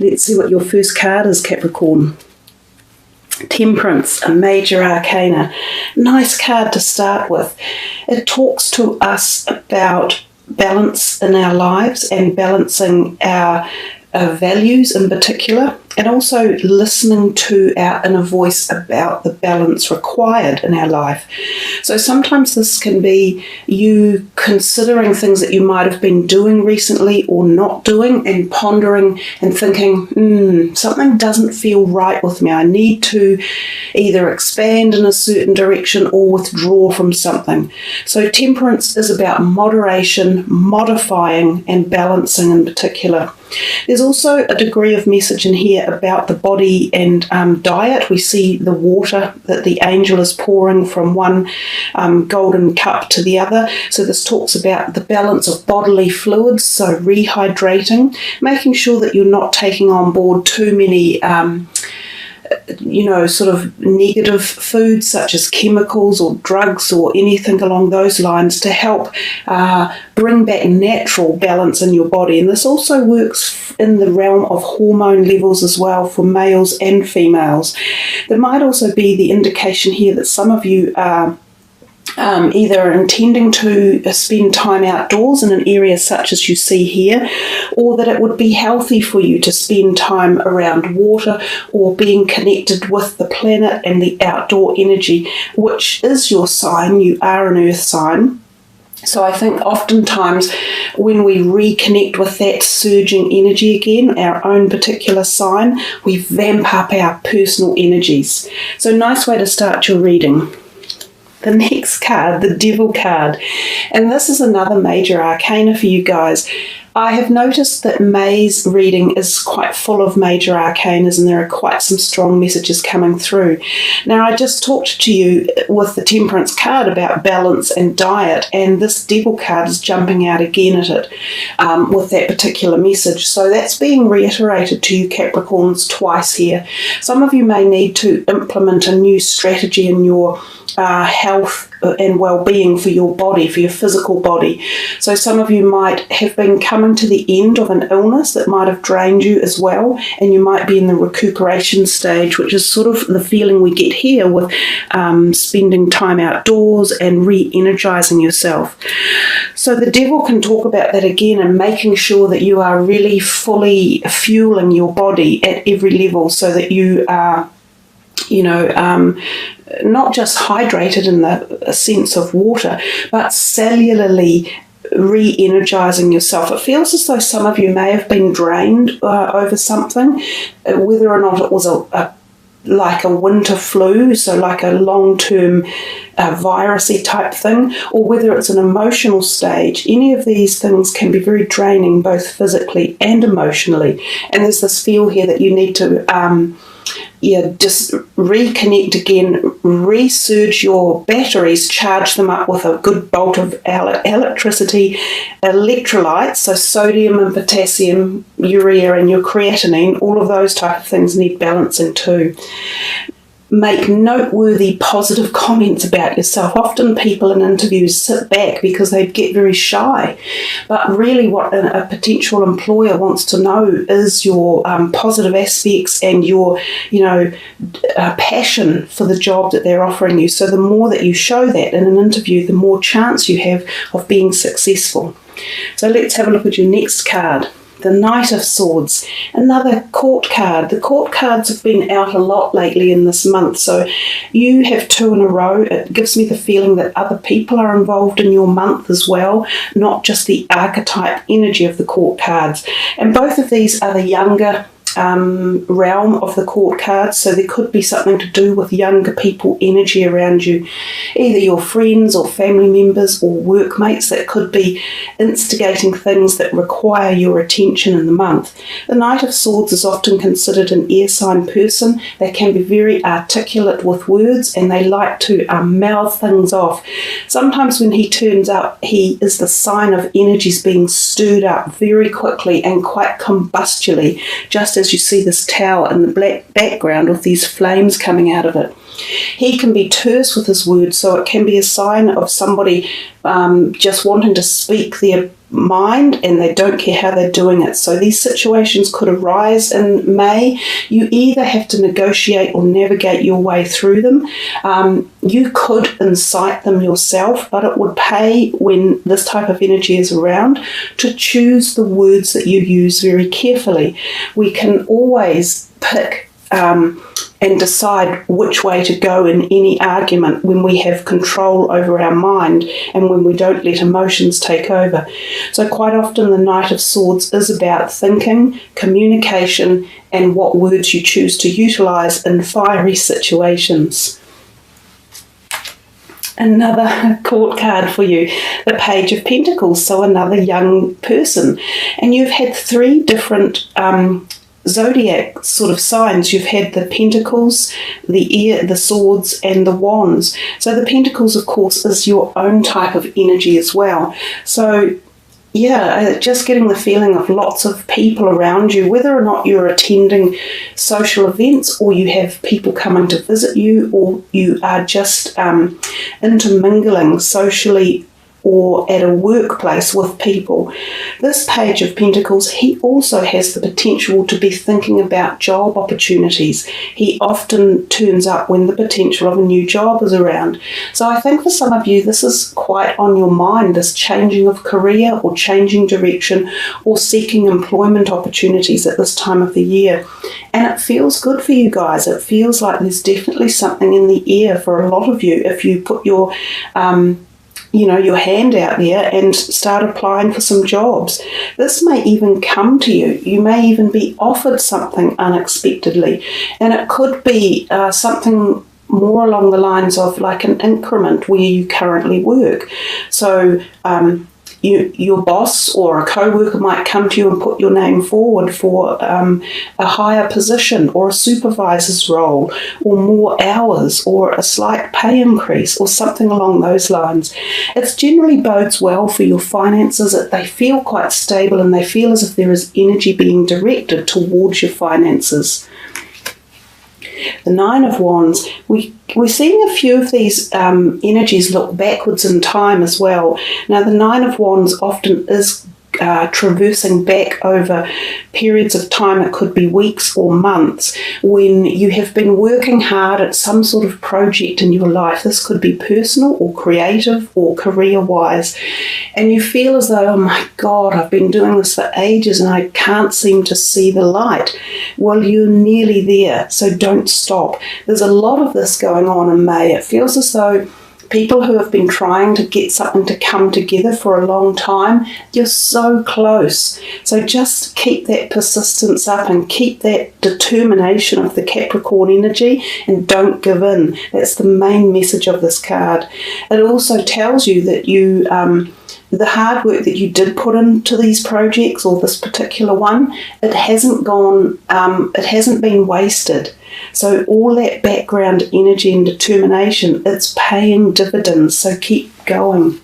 Let's see what your first card is, Capricorn. Temperance, a major arcana. Nice card to start with. It talks to us about balance in our lives and balancing our values in particular, and also listening to our inner voice about the balance required in our life. So sometimes this can be you considering things that you might have been doing recently or not doing, and pondering and thinking, something doesn't feel right with me. I need to either expand in a certain direction or withdraw from something. So temperance is about moderation, modifying and balancing in particular. There's also a degree of message in here about the body and diet. We see the water that the angel is pouring from one golden cup to the other. So this talks about the balance of bodily fluids, so rehydrating, making sure that you're not taking on board too many sort of negative foods such as chemicals or drugs or anything along those lines, to help bring back natural balance in your body. And this also works in the realm of hormone levels as well for males and females. There might also be the indication here that some of you are either intending to spend time outdoors in an area such as you see here, or that it would be healthy for you to spend time around water or being connected with the planet and the outdoor energy, which is your sign. You are an earth sign. So I think oftentimes when we reconnect with that surging energy again, our own particular sign, we vamp up our personal energies. So nice way to start your reading. The next card, the Devil card, and this is another major arcana for you guys. I have noticed that May's reading is quite full of major arcanas, and there are quite some strong messages coming through. Now, I just talked to you with the Temperance card about balance and diet, and this Devil card is jumping out again at it with that particular message. So that's being reiterated to you Capricorns twice here. Some of you may need to implement a new strategy in your health and well-being for your body, for your physical body. So some of you might have been coming to the end of an illness that might have drained you as well, and you might be in the recuperation stage, which is sort of the feeling we get here with spending time outdoors and re-energizing yourself. So the Devil can talk about that again, and making sure that you are really fully fueling your body at every level, so that you are not just hydrated in the sense of water, but cellularly re-energizing yourself. It feels as though some of you may have been drained over something, whether or not it was like a winter flu, so like a long-term virusy type thing, or whether it's an emotional stage. Any of these things can be very draining, both physically and emotionally. And there's this feel here that you need to just reconnect again, resurge your batteries, charge them up with a good bolt of electricity, electrolytes, so sodium and potassium, urea and your creatinine, all of those type of things need balancing too. Make noteworthy positive comments about yourself. Often people in interviews sit back because they get very shy, but really what a potential employer wants to know is your positive aspects and your passion for the job that they're offering you. So the more that you show that in an interview, the more chance you have of being successful. So let's have a look at your next card. The Knight of Swords, another court card. The court cards have been out a lot lately in this month, so you have two in a row. It gives me the feeling that other people are involved in your month as well, not just the archetype energy of the court cards. And both of these are the younger realm of the court cards, so there could be something to do with younger people energy around you, either your friends or family members or workmates that could be instigating things that require your attention in the month. The Knight of Swords is often considered an air sign person. They can be very articulate with words, and they like to mouth things off. Sometimes when he turns up, he is the sign of energies being stirred up very quickly and quite combustially, just as you see this tower in the black background with these flames coming out of it. He can be terse with his words, so it can be a sign of somebody just wanting to speak their mind and they don't care how they're doing it. So these situations could arise in May. You either have to negotiate or navigate your way through them. You could incite them yourself, but it would pay when this type of energy is around to choose the words that you use very carefully. We can always pick and decide which way to go in any argument when we have control over our mind and when we don't let emotions take over. So quite often the Knight of Swords is about thinking, communication, and what words you choose to utilise in fiery situations. Another court card for you, the Page of Pentacles, so another young person. And you've had 3 different zodiac sort of signs. You've had the Pentacles, the Swords, and the Wands. So the Pentacles, of course, is your own type of energy as well. So yeah, just getting the feeling of lots of people around you, whether or not you're attending social events or you have people coming to visit you or you are just intermingling socially or at a workplace with people. This Page of Pentacles, he also has the potential to be thinking about job opportunities. He often turns up when the potential of a new job is around. So I think for some of you, this is quite on your mind, this changing of career or changing direction or seeking employment opportunities at this time of the year. And it feels good for you guys. It feels like there's definitely something in the air for a lot of you if you put your your hand out there and start applying for some jobs. This may even come to you. You may even be offered something unexpectedly. And it could be something more along the lines of like an increment where you currently work. So your boss or a co-worker might come to you and put your name forward for a higher position or a supervisor's role or more hours or a slight pay increase or something along those lines. It generally bodes well for your finances, that they feel quite stable and they feel as if there is energy being directed towards your finances. The Nine of Wands, we're seeing a few of these energies look backwards in time as well. Now, the Nine of Wands often is traversing back over periods of time. It could be weeks or months when you have been working hard at some sort of project in your life. This could be personal or creative or career-wise. And you feel as though, oh my God, I've been doing this for ages and I can't seem to see the light. Well, you're nearly there, so don't stop. There's a lot of this going on in May. It feels as though people who have been trying to get something to come together for a long time, you're so close. So just keep that persistence up and keep that determination of the Capricorn energy and don't give in. That's the main message of this card. It also tells you that you the hard work that you did put into these projects or this particular one, it hasn't been wasted. So all that background energy and determination, it's paying dividends, so keep going.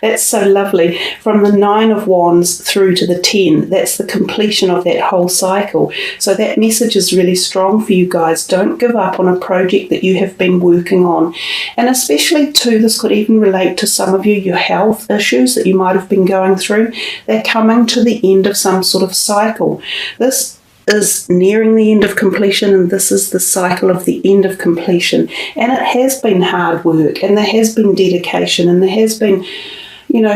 That's so lovely. From the Nine of Wands through to the 10, that's the completion of that whole cycle. So that message is really strong for you guys. Don't give up on a project that you have been working on. And especially too, this could even relate to some of you, your health issues that you might have been going through. They're coming to the end of some sort of cycle. This is nearing the end of completion, and this is the cycle of the end of completion. And it has been hard work, and there has been dedication, and there has been,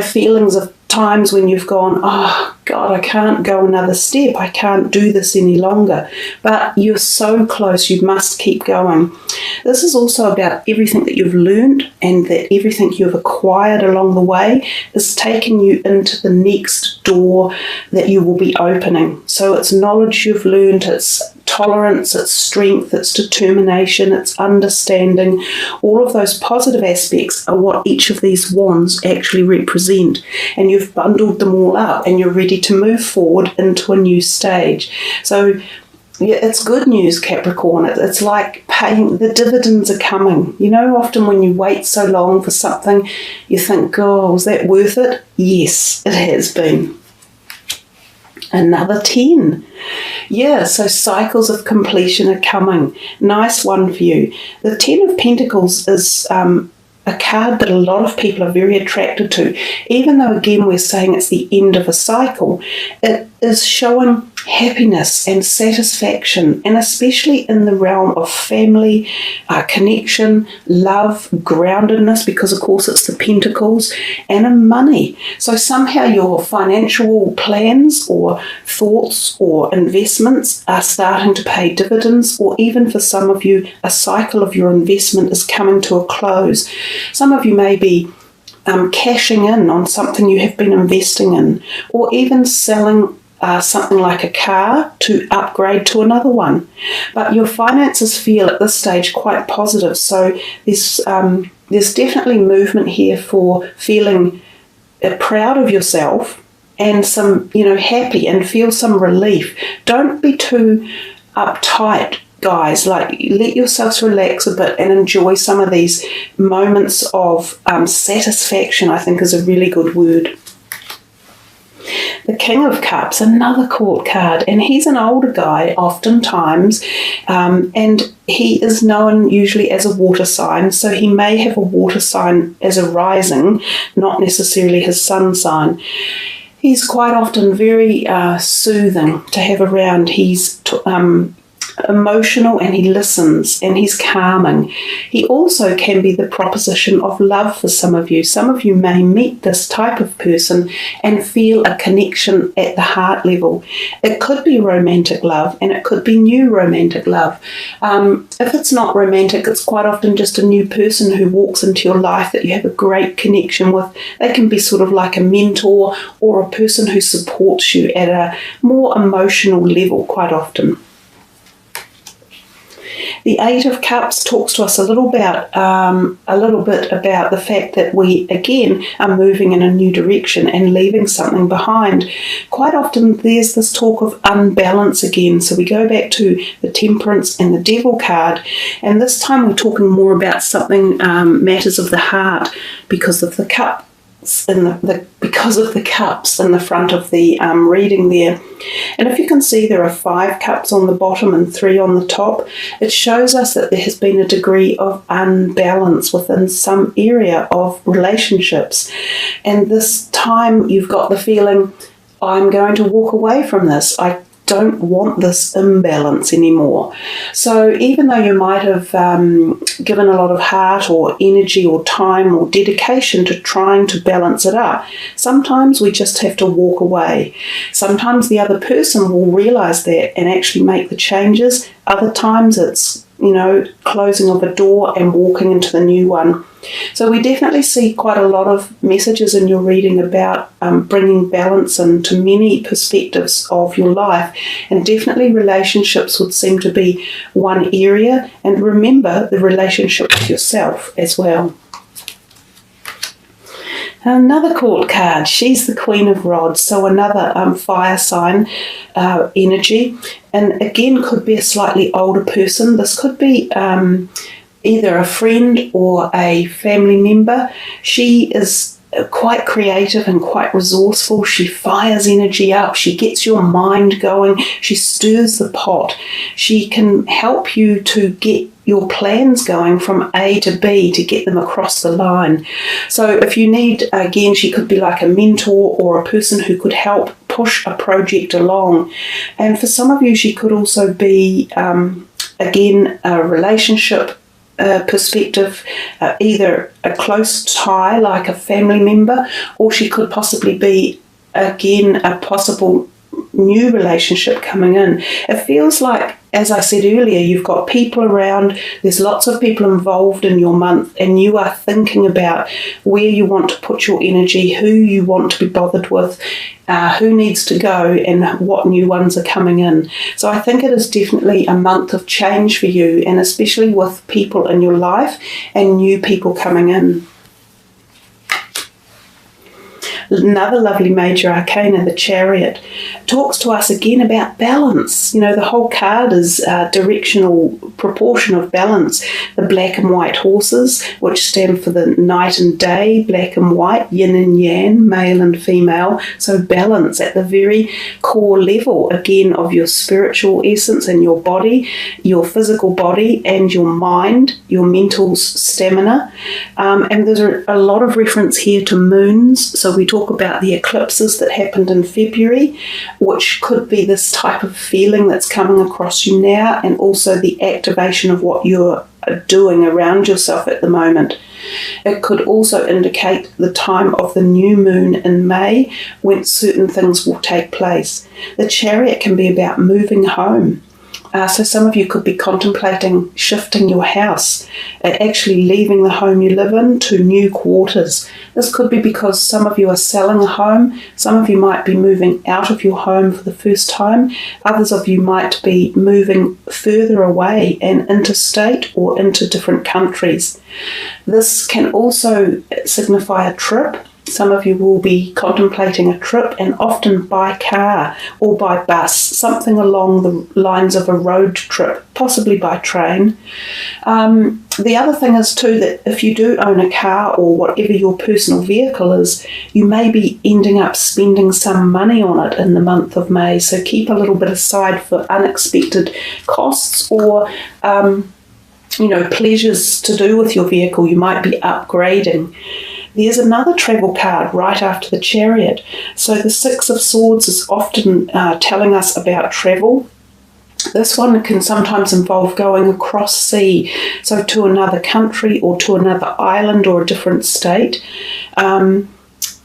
feelings of times when you've gone, oh God, I can't go another step, I can't do this any longer. But you're so close, you must keep going. This is also about everything that you've learned and that everything you've acquired along the way is taking you into the next door that you will be opening. So it's knowledge you've learned, it's tolerance, it's strength, it's determination, it's understanding. All of those positive aspects are what each of these wands actually represent. And you've bundled them all up and you're ready to move forward into a new stage. So yeah, it's good news, Capricorn. It's like paying, the dividends are coming. Often when you wait so long for something, you think, oh, was that worth it? Yes, it has been. Another 10. Yeah, so cycles of completion are coming. Nice one for you. The 10 of Pentacles is a card that a lot of people are very attracted to. Even though, again, we're saying it's the end of a cycle, it is showing happiness and satisfaction, and especially in the realm of family, connection, love, groundedness, because of course it's the Pentacles, and in money. So somehow your financial plans or thoughts or investments are starting to pay dividends, or even for some of you, a cycle of your investment is coming to a close. Some of you may be cashing in on something you have been investing in, or even selling something like a car to upgrade to another one. But your finances feel at this stage quite positive. So there's definitely movement here for feeling proud of yourself and some, happy, and feel some relief. Don't be too uptight, guys. Like, let yourselves relax a bit and enjoy some of these moments of satisfaction, I think is a really good word. The King of Cups, another court card, and he's an older guy oftentimes, and he is known usually as a water sign, so he may have a water sign as a rising, not necessarily his sun sign. He's quite often very soothing to have around. He's emotional, and he listens, and he's calming. He also can be the proposition of love for some of you. Some of you may meet this type of person and feel a connection at the heart level. It could be romantic love, and it could be new romantic love. If it's not romantic, it's quite often just a new person who walks into your life that you have a great connection with. They can be sort of like a mentor or a person who supports you at a more emotional level quite often. The Eight of Cups talks to us a little bit about the fact that we, again, are moving in a new direction and leaving something behind. Quite often there's this talk of unbalance again. So we go back to the Temperance and the Devil card, and this time we're talking more about something matters of the heart because of the cup. Because of the cups in the front of the reading there. And if you can see, there are 5 cups on the bottom and 3 on the top. It shows us that there has been a degree of unbalance within some area of relationships. And this time you've got the feeling, I'm going to walk away from this. I don't want this imbalance anymore. So even though you might have given a lot of heart or energy or time or dedication to trying to balance it up, sometimes we just have to walk away. Sometimes the other person will realize that and actually make the changes. Other times it's, closing of a door and walking into the new one. So we definitely see quite a lot of messages in your reading about bringing balance into many perspectives of your life, and definitely relationships would seem to be one area, and remember the relationship with yourself as well. Another court card, she's the Queen of Rods, so another fire sign energy, and again could be a slightly older person. This could be either a friend or a family member. She is quite creative and quite resourceful. She fires energy up. She gets your mind going. She stirs the pot. She can help you to get your plans going from A to B to get them across the line. So if you need, again, she could be like a mentor or a person who could help push a project along. And for some of you, she could also be, again, a relationship perspective, either a close tie like a family member, or she could possibly be, again, a possible new relationship coming in. It feels like, as I said earlier, you've got people around, there's lots of people involved in your month, and you are thinking about where you want to put your energy, who you want to be bothered with, who needs to go, and what new ones are coming in. So I think it is definitely a month of change for you, and especially with people in your life and new people coming in. Another lovely major arcana, the Chariot, talks to us again about balance. The whole card is directional proportion of balance. The black and white horses, which stand for the night and day, black and white, yin and yang, male and female. So balance at the very core level, again, of your spiritual essence and your body, your physical body and your mind, your mental stamina. And there's a lot of reference here to moons. So we talk about the eclipses that happened in February, which could be this type of feeling that's coming across you now, and also the activation of what you're doing around yourself at the moment. It could also indicate the time of the new moon in May, when certain things will take place. The Chariot can be about moving home. So some of you could be contemplating shifting your house, actually leaving the home you live in to new quarters. This could be because some of you are selling a home. Some of you might be moving out of your home for the first time. Others of you might be moving further away and interstate or into different countries. This can also signify a trip. Some of you will be contemplating a trip, and often by car or by bus, something along the lines of a road trip, possibly by train. The other thing is too that if you do own a car or whatever your personal vehicle is, you may be ending up spending some money on it in the month of May. So keep a little bit aside for unexpected costs or pleasures to do with your vehicle. You might be upgrading. There's another travel card right after the Chariot. So the Six of Swords is often telling us about travel. This one can sometimes involve going across sea, so to another country or to another island or a different state.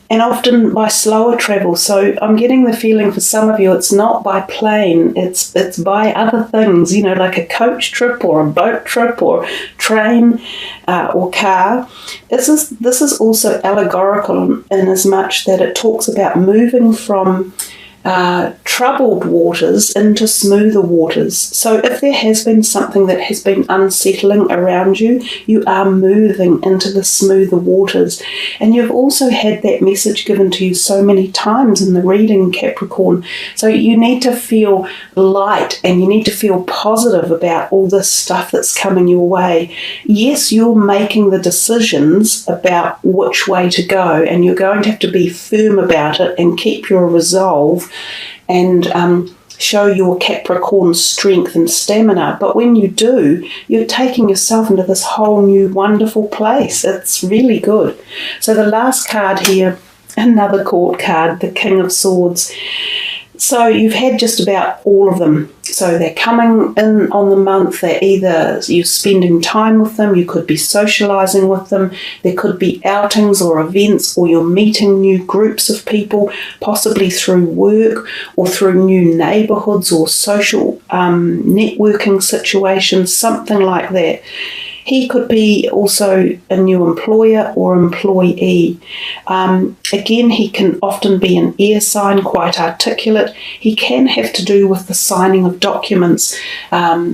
And often by slower travel. So I'm getting the feeling for some of you it's not by plane, it's by other things, like a coach trip or a boat trip or train or car. This is also allegorical in as much that it talks about moving from troubled waters into smoother waters. So if there has been something that has been unsettling around you, you are moving into the smoother waters. And you've also had that message given to you so many times in the reading, Capricorn. So you need to feel light and you need to feel positive about all this stuff that's coming your way. Yes, you're making the decisions about which way to go, and you're going to have to be firm about it and keep your resolve and show your Capricorn strength and stamina. But when you do, you're taking yourself into this whole new wonderful place. It's really good. So the last card here, another court card, the King of Swords. So you've had just about all of them. So they're coming in on the month. They're either you're spending time with them, you could be socialising with them, there could be outings or events, or you're meeting new groups of people, possibly through work or through new neighbourhoods or social networking situations, something like that. He could be also a new employer or employee. Again, he can often be an air sign, quite articulate. He can have to do with the signing of documents,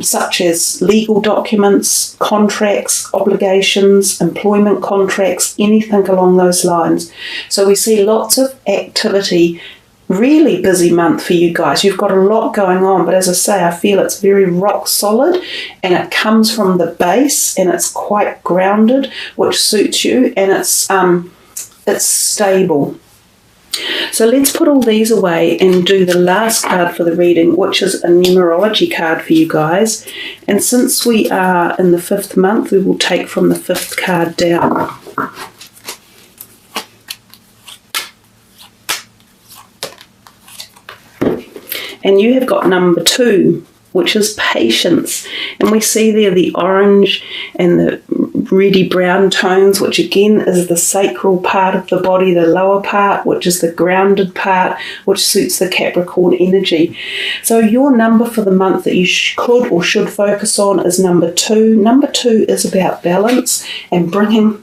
such as legal documents, contracts, obligations, employment contracts, anything along those lines. So we see lots of activity. Really busy month for you guys. You've got a lot going on, but as I say, I feel it's very rock solid and it comes from the base and it's quite grounded, which suits you, and it's stable. So let's put all these away and do the last card for the reading, which is a numerology card for you guys. And since we are in the 5th month, we will take from the 5th card down. And you have got number 2, which is patience. And we see there the orange and the reddy brown tones, which again is the sacral part of the body, the lower part, which is the grounded part, which suits the Capricorn energy. So your number for the month that you could or should focus on is number 2. Number 2 is about balance and bringing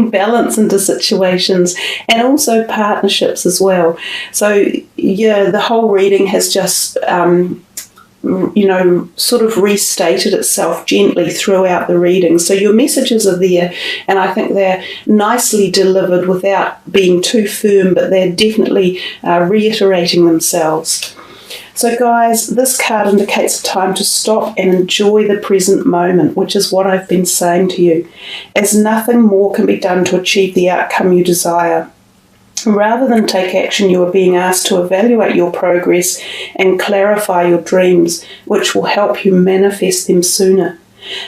balance into situations, and also partnerships as well. So yeah, the whole reading has just sort of restated itself gently throughout the reading. So your messages are there, and I think they're nicely delivered without being too firm, but they're definitely reiterating themselves. So guys, this card indicates a time to stop and enjoy the present moment, which is what I've been saying to you, as nothing more can be done to achieve the outcome you desire. Rather than take action, you are being asked to evaluate your progress and clarify your dreams, which will help you manifest them sooner.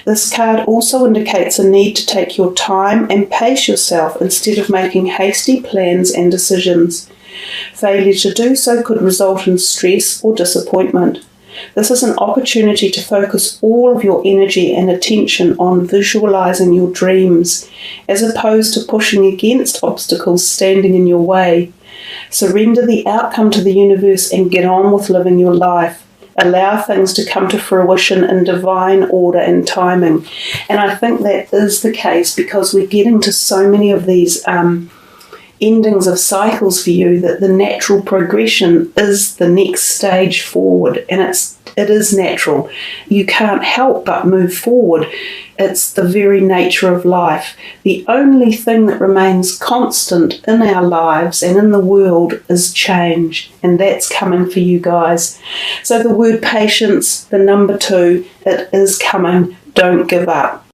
This card also indicates a need to take your time and pace yourself instead of making hasty plans and decisions. Failure to do so could result in stress or disappointment. This is an opportunity to focus all of your energy and attention on visualizing your dreams, as opposed to pushing against obstacles standing in your way. Surrender the outcome to the universe and get on with living your life. Allow things to come to fruition in divine order and timing. And I think that is the case, because we're getting to so many of these endings of cycles for you that the natural progression is the next stage forward, and it is natural. You can't help but move forward. It's the very nature of life. The only thing that remains constant in our lives and in the world is change, and that's coming for you guys. So the word patience, the number 2, it is coming. Don't give up.